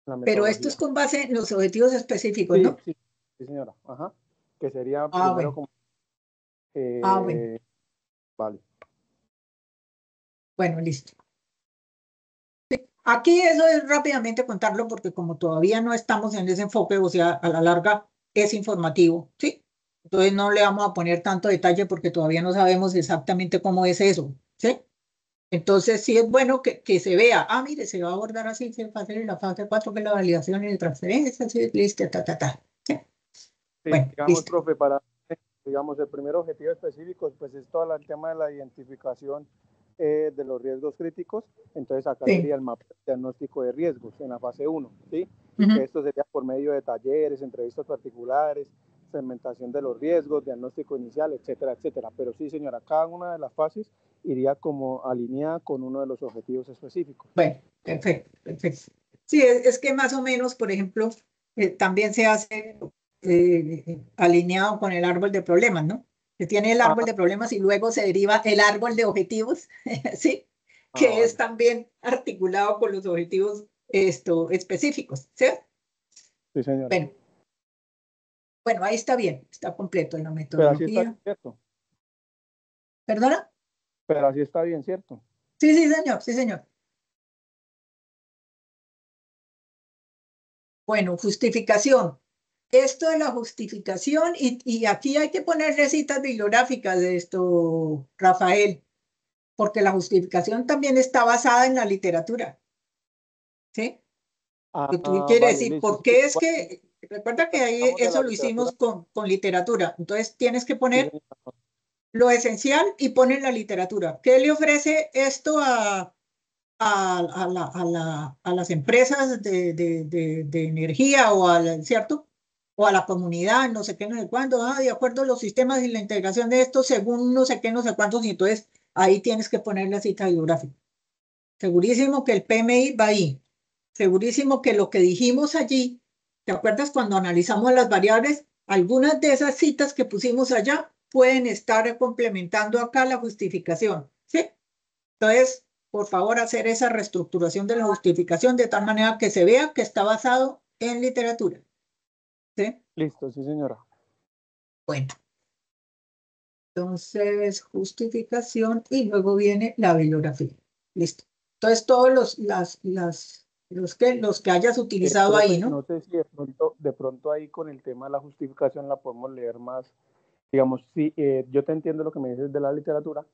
la Pero esto es metodología. con base en los objetivos específicos, Sí, ¿no? sí, sí, señora. Ajá. Que sería Ah, primero bueno, como, bueno, vale. bueno, listo. Aquí eso es rápidamente contarlo porque como todavía no estamos en ese enfoque, o sea, a la larga es informativo, ¿sí? Entonces no le vamos a poner tanto detalle porque todavía no sabemos exactamente cómo es eso, ¿sí? Entonces sí es bueno que se vea, mire, se va a abordar así, se va a hacer en la fase 4 que es la validación y de transferencia, sí, listo, ¿sí? Sí, Bueno, digamos, listo. profe, digamos, el primer objetivo específico, pues es todo el tema de la identificación de los riesgos críticos, entonces acá Sí. sería el mapa de diagnóstico de riesgos en la fase 1, ¿sí? Y Ujú. que esto sería por medio de talleres, entrevistas particulares, segmentación de los riesgos, diagnóstico inicial, etcétera, etcétera. Pero sí, señora, cada una de las fases iría como alineada con uno de los objetivos específicos. Bueno, perfecto, perfecto. Sí, es que más o menos, por ejemplo, también se hace alineado con el árbol de problemas, ¿no? Que tiene el árbol Ah, de problemas y luego se deriva el árbol de objetivos, ¿sí? Que es vale. también articulado con los objetivos específicos, ¿sí? Sí, señora. Bueno, bueno, ahí está bien, está completo en la Pero así está metodología. cierto. ¿Perdona? Pero así está bien, ¿cierto? Sí, sí, señor, sí, señor. Bueno, justificación. Esto de la justificación, y aquí hay que ponerle citas bibliográficas de esto, Rafael, porque la justificación también está basada en la literatura, ¿sí? Que tú Ah, quieres vale, decir, listo. ¿por Sí, qué es igual que, recuerda que ahí estamos de eso la lo hicimos literatura. con literatura, entonces tienes que Sí, poner señora. lo esencial y pones la literatura. ¿Qué le ofrece esto a las empresas de energía o ¿cierto? O a la comunidad, no sé qué, no sé cuándo, de acuerdo a los sistemas y la integración de esto según no sé qué, no sé cuántos, y entonces ahí tienes que poner la cita bibliográfica. Segurísimo que el PMI va ahí. Segurísimo que lo que dijimos allí, ¿te acuerdas cuando analizamos las variables? Algunas de esas citas que pusimos allá pueden estar complementando acá la justificación, ¿sí? Entonces, por favor, hacer esa reestructuración de la justificación de tal manera que se vea que está basado en literatura. ¿Sí? Listo, sí, señora. Bueno, entonces justificación y luego viene la bibliografía. Listo. Entonces, todos los que hayas utilizado ahí, Profe, ¿no? no sé si de pronto ahí con el tema de la justificación la podemos leer más. Digamos, sí, yo te entiendo lo que me dices de la literatura.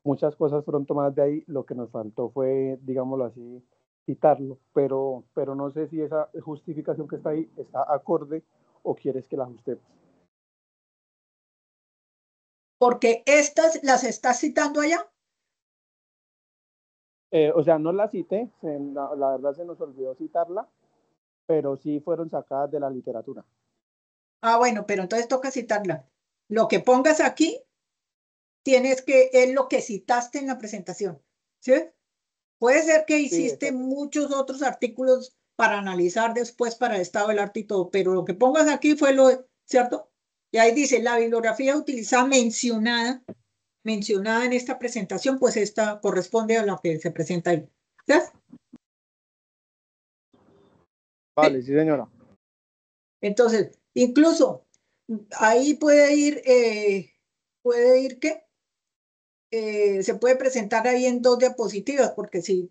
Muchas cosas pronto más de ahí. Lo que nos faltó fue, digámoslo así, citarlo. Pero no sé si esa justificación que está ahí está acorde o quieres que la ajustemos. Porque estas las estás citando allá. O sea, no la cité, la verdad se nos olvidó citarla, pero sí fueron sacadas de la literatura. Ah, bueno, pero entonces toca citarla. Lo que pongas aquí es lo que citaste en la presentación. ¿Sí? Puede ser que Sí, hiciste exacto. muchos otros artículos para analizar después para el estado del arte y todo, pero lo que pongas aquí fue lo, ¿cierto? Y ahí dice, la bibliografía utilizada mencionada en esta presentación, pues esta corresponde a lo que se presenta ahí. ¿Sabes? Vale, sí, señora. Entonces, incluso ahí puede ir, ¿qué? Se puede presentar ahí en dos diapositivas, porque si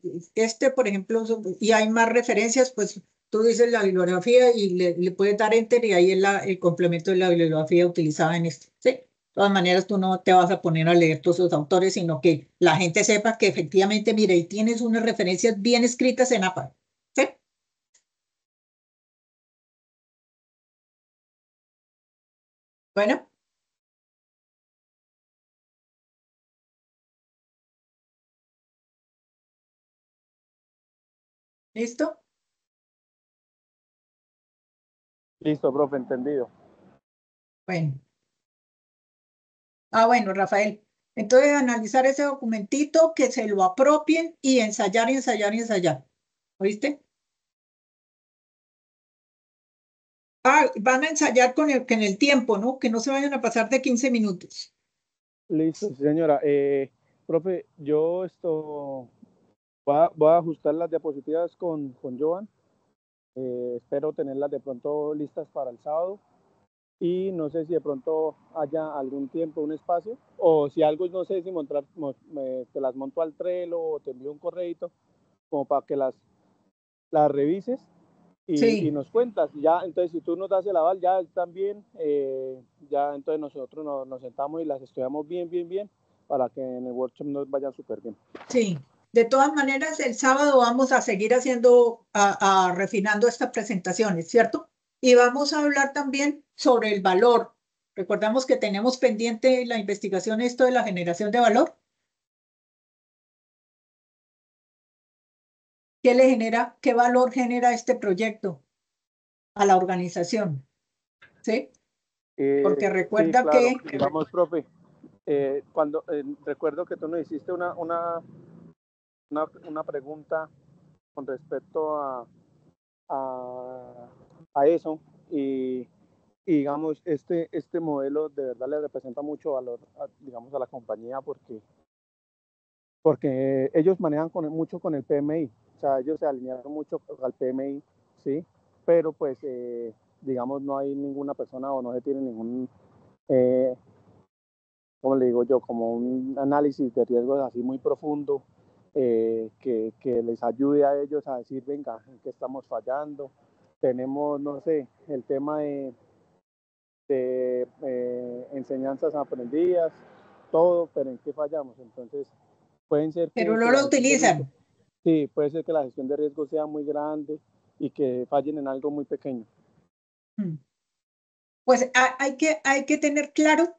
por ejemplo, y hay más referencias, pues tú dices la bibliografía y le puedes dar enter y ahí es el complemento de la bibliografía utilizada en este. ¿Sí? De todas maneras, tú no te vas a poner a leer todos esos autores, sino que la gente sepa que efectivamente, mire, y tienes unas referencias bien escritas en APA. ¿Sí? Bueno, ¿listo? Listo, profe, entendido. Bueno. Ah, bueno, Rafael. Entonces, analizar ese documentito, que se lo apropien y ensayar, y ensayar, y ensayar. ¿Oíste? Ah, van a ensayar con el tiempo, ¿no? Que no se vayan a pasar de 15 minutos. Listo, sí, señora. Profe, yo voy a ajustar las diapositivas con Joan. Espero tenerlas de pronto listas para el sábado. Y no sé si de pronto haya algún tiempo, un espacio, o si algo, no sé si te las monto al Trello o te envío un correito como para que las revises y Sí, nos cuentas. Ya, entonces, si tú nos das el aval, ya también, ya entonces nosotros nos sentamos y las estudiamos bien, bien, bien, para que en el workshop nos vaya súper bien. sí. De todas maneras, el sábado vamos a seguir refinando estas presentaciones, ¿cierto? Y vamos a hablar también sobre el valor. Recordamos que tenemos pendiente la investigación esto de la generación de valor. ¿Qué le genera, qué valor genera este proyecto a la organización? ¿Sí? Porque Sí, recuerda claro. que, Digamos, profe, cuando recuerdo que tú nos hiciste una pregunta con respecto a, a eso y digamos, este modelo de verdad le representa mucho valor, digamos, a la compañía porque ellos manejan mucho con el PMI, o sea, ellos se alinearon mucho al PMI, ¿sí? Pero pues, digamos, no hay ninguna persona o no se tiene ningún, eh, como le digo yo, como un análisis de riesgos así muy profundo que les ayude a ellos a decir, venga, ¿en qué estamos fallando? Tenemos, no sé, el tema de enseñanzas aprendidas, todo, pero ¿en qué fallamos? Entonces, pueden ser pero no que la lo gestión de riesgo, utilizan. sí, puede ser que la gestión de riesgo sea muy grande y que fallen en algo muy pequeño. Mm. Pues hay que tener claro,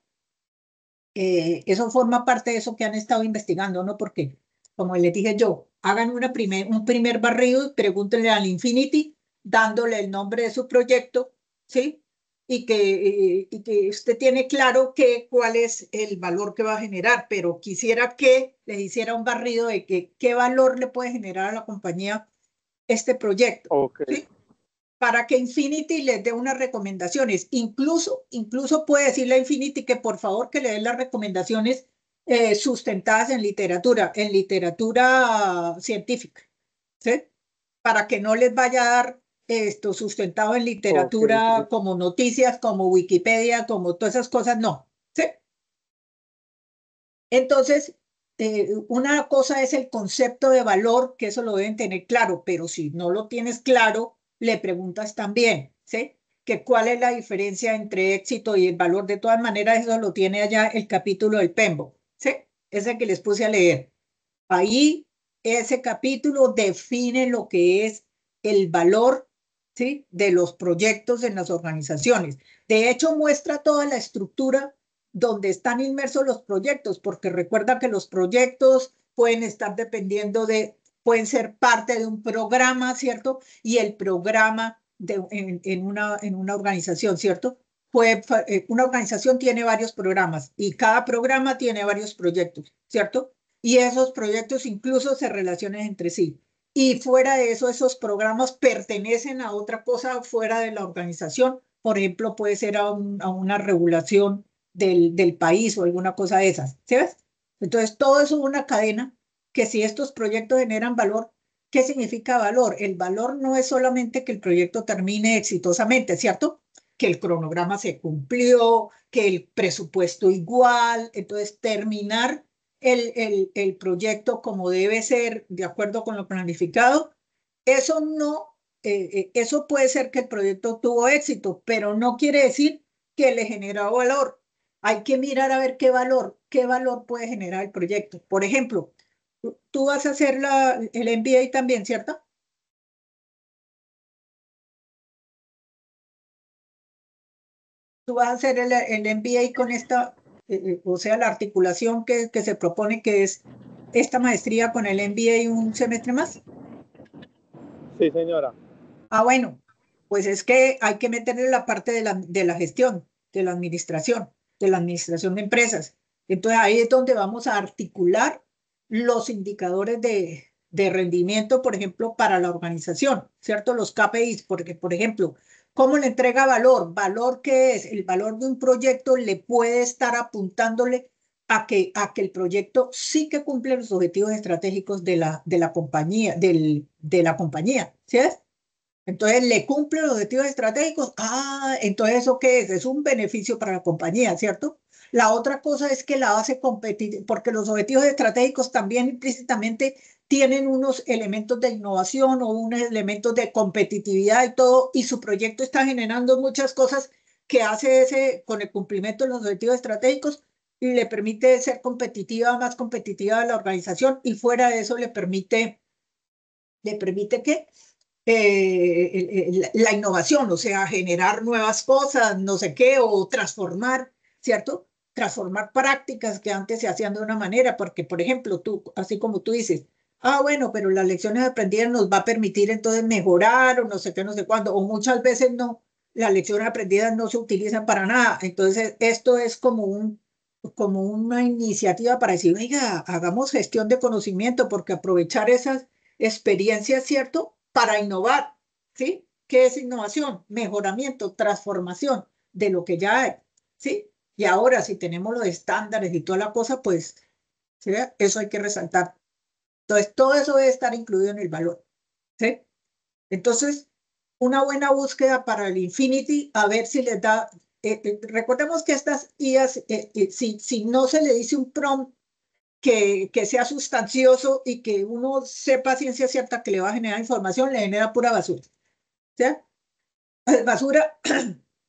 eso forma parte de eso que han estado investigando, ¿no? Porque, como les dije yo, hagan un primer barrido y pregúntenle al Infinity, dándole el nombre de su proyecto, ¿sí? Y que usted tiene claro cuál es el valor que va a generar, pero quisiera que les hiciera un barrido de qué valor le puede generar a la compañía este proyecto, Ok, ¿sí? Para que Infinity les dé unas recomendaciones. Incluso puede decirle a Infinity que por favor que le den las recomendaciones sustentadas en literatura científica, ¿sí? Para que no les vaya a dar esto sustentado en ok, literatura sí. como noticias, como Wikipedia, como todas esas cosas, no, ¿sí? Entonces, una cosa es el concepto de valor, que eso lo deben tener claro, pero si no lo tienes claro, le preguntas también, ¿sí? Que cuál es la diferencia entre éxito y el valor. De todas maneras, eso lo tiene allá el capítulo del PMBOK, ¿sí? Ese que les puse a leer. Ahí, ese capítulo define lo que es el valor, ¿sí? De los proyectos en las organizaciones. De hecho, muestra toda la estructura donde están inmersos los proyectos, porque recuerda que los proyectos pueden estar pueden ser parte de un programa, ¿cierto? Y el programa en una organización, ¿cierto? Una organización tiene varios programas y cada programa tiene varios proyectos, ¿cierto? Y esos proyectos incluso se relacionan entre sí. Y fuera de eso, esos programas pertenecen a otra cosa fuera de la organización. Por ejemplo, puede ser a una regulación del país o alguna cosa de esas. ¿Sí ves? Entonces, todo eso es una cadena que si estos proyectos generan valor, ¿qué significa valor? El valor no es solamente que el proyecto termine exitosamente, ¿cierto? Que el cronograma se cumplió, que el presupuesto igual, entonces terminar el proyecto como debe ser, de acuerdo con lo planificado, eso no, eso puede ser que el proyecto tuvo éxito, pero no quiere decir que le generó valor. Hay que mirar a ver qué valor puede generar el proyecto. Por ejemplo, tú vas a hacer el MBA también, ¿cierto? Tú vas a hacer el MBA con o sea, la articulación que se propone que es esta maestría con el MBA un semestre más. Sí, señora. Ah, bueno, pues es que hay que meterle la parte de la gestión, de la administración de empresas. Entonces ahí es donde vamos a articular los indicadores de rendimiento, por ejemplo, para la organización, ¿cierto? Los KPIs, porque, por ejemplo, ¿cómo le entrega valor? ¿Valor qué es? El valor de un proyecto le puede estar apuntándole a que el proyecto sí que cumple los objetivos estratégicos de la compañía, de la compañía, ¿sí es? Entonces le cumple los objetivos estratégicos. Ah, entonces ¿eso qué es? Es un beneficio para la compañía, ¿cierto? La otra cosa es que la hace competir, porque los objetivos estratégicos también implícitamente tienen unos elementos de innovación o unos elementos de competitividad y todo, y su proyecto está generando muchas cosas que hace ese con el cumplimiento de los objetivos estratégicos y le permite ser competitiva, más competitiva a la organización y fuera de eso le permite que la innovación, o sea, generar nuevas cosas, no sé qué, o transformar, ¿cierto? Transformar prácticas que antes se hacían de una manera, porque, por ejemplo, tú, así como tú dices, Ah, bueno, pero las lecciones aprendidas nos va a permitir entonces mejorar o no sé qué, no sé cuándo, o muchas veces no, las lecciones aprendidas no se utilizan para nada. Entonces, esto es como una iniciativa para decir, oiga, hagamos gestión de conocimiento, porque aprovechar esas experiencias, ¿cierto? Para innovar, ¿sí? ¿Qué es innovación? Mejoramiento, transformación de lo que ya hay, ¿sí? Y ahora, si tenemos los estándares y toda la cosa, pues, ¿sí? Eso hay que resaltar. Entonces, todo eso debe estar incluido en el valor, ¿sí? Entonces, una buena búsqueda para el Infinity, a ver si les da, recordemos que estas IAs, si no se le dice un prompt que sea sustancioso y que uno sepa a ciencia cierta que le va a generar información, le genera pura basura, ¿sí? Basura,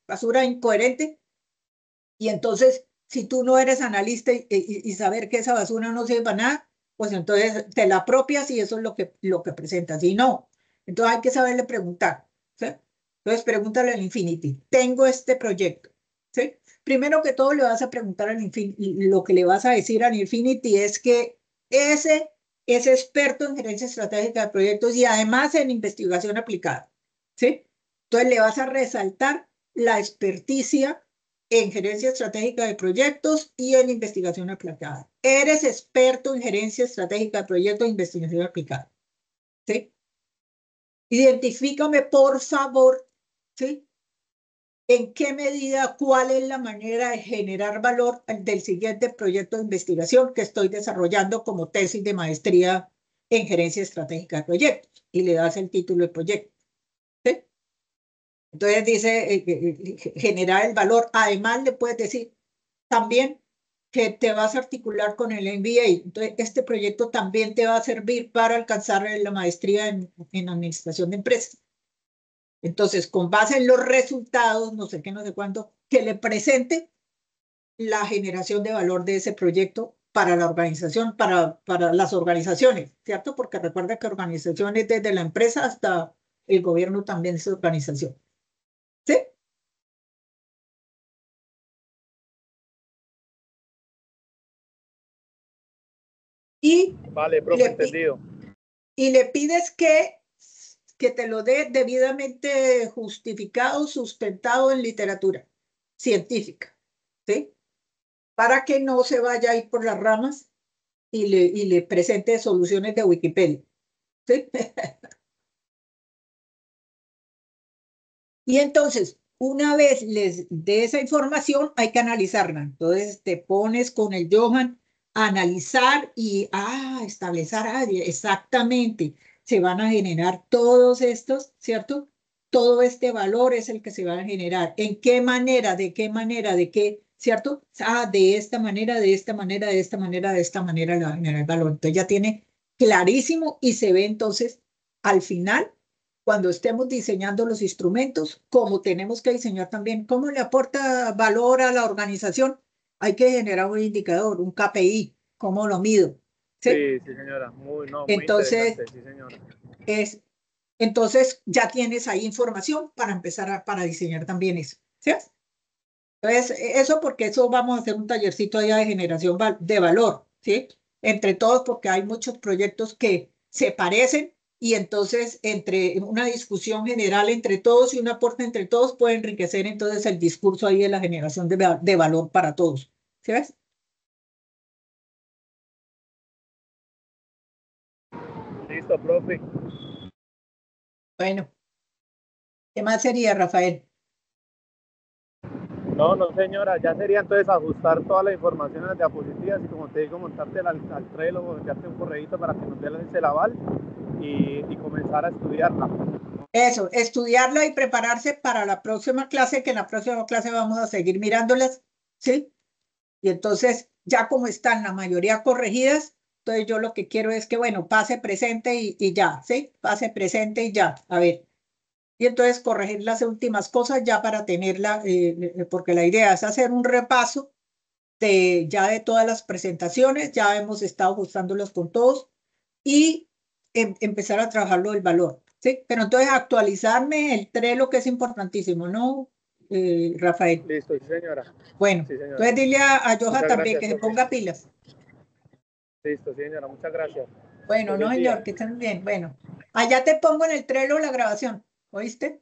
basura incoherente, y entonces, si tú no eres analista y saber que esa basura no sirve para nada, pues entonces te la apropias y eso es lo que presentas. Y no, entonces hay que saberle preguntar, ¿sí? Entonces pregúntale al Infinity, tengo este proyecto, ¿sí? Primero que todo le vas a preguntar al Infinity, lo que le vas a decir al Infinity es que ese es experto en gerencia estratégica de proyectos y además en investigación aplicada, ¿sí? Entonces le vas a resaltar la experticia en gerencia estratégica de proyectos y en investigación aplicada. Eres experto en gerencia estratégica de proyectos e investigación aplicada, ¿sí? Identifícame, por favor, ¿sí? ¿En qué medida, cuál es la manera de generar valor del siguiente proyecto de investigación que estoy desarrollando como tesis de maestría en gerencia estratégica de proyectos? Y le das el título del proyecto, ¿sí? Entonces dice generar el valor. Además, le puedes decir también que te vas a articular con el MBA. Entonces, este proyecto también te va a servir para alcanzar la maestría en administración de empresas. Entonces, con base en los resultados, no sé qué, no sé cuánto, que le presente la generación de valor de ese proyecto para la organización, para las organizaciones, ¿cierto? Porque recuerda que organizaciones desde la empresa hasta el gobierno también es organización, ¿sí? Y Vale, profe, le, entendido. y le pides que te lo dé debidamente justificado, sustentado en literatura científica, ¿sí? Para que no se vaya a ir por las ramas y le presente soluciones de Wikipedia, ¿sí? Y entonces, una vez les dé esa información, hay que analizarla. Entonces, te pones con el Johan a analizar y establecer exactamente. Se van a generar todos estos, ¿cierto? Todo este valor es el que se va a generar. ¿En qué manera? ¿De qué manera? ¿De qué? ¿Cierto? De esta manera, de esta manera, de esta manera, de esta manera le va a generar el valor. Entonces ya tiene clarísimo y se ve entonces al final cuando estemos diseñando los instrumentos, como tenemos que diseñar también cómo le aporta valor a la organización, hay que generar un indicador, un KPI, cómo lo mido, ¿sí? Sí, sí, señora. Muy, no, muy Entonces, interesante, sí, señora. es, entonces ya tienes ahí información para empezar para diseñar también eso, ¿sí? Entonces, eso porque eso vamos a hacer un tallercito allá de generación de valor, ¿sí? Entre todos, porque hay muchos proyectos que se parecen y entonces entre una discusión general entre todos y un aporte entre todos puede enriquecer entonces el discurso ahí de la generación de valor para todos, ¿sí ves? Listo, profe. Bueno, ¿qué más sería, Rafael? No, no, señora, ya sería entonces ajustar toda la información en las diapositivas y como te digo, montarte al Trello, enviarte un correíto para que nos dé ese aval y comenzar a estudiarla. Eso, estudiarla y prepararse para la próxima clase, que en la próxima clase vamos a seguir mirándolas, ¿sí? Y entonces, ya como están la mayoría corregidas, entonces yo lo que quiero es que, bueno, pase presente y ya, ¿sí? Pase presente y ya, a ver. Y entonces corregir las últimas cosas ya para tenerla, porque la idea es hacer un repaso ya de todas las presentaciones, ya hemos estado ajustándolos con todos y empezar a trabajar lo del valor, ¿sí? Pero entonces actualizarme el Trello, que es importantísimo, ¿no, Rafael? Listo, sí, señora. Bueno, Sí, señora. entonces dile a Johan Muchas también gracias, que se profe. ponga pilas. Listo, sí, señora. Muchas gracias. Bueno, no, Feliz señor, día. que estén bien. Bueno, allá te pongo en el Trello la grabación. ¿Oíste?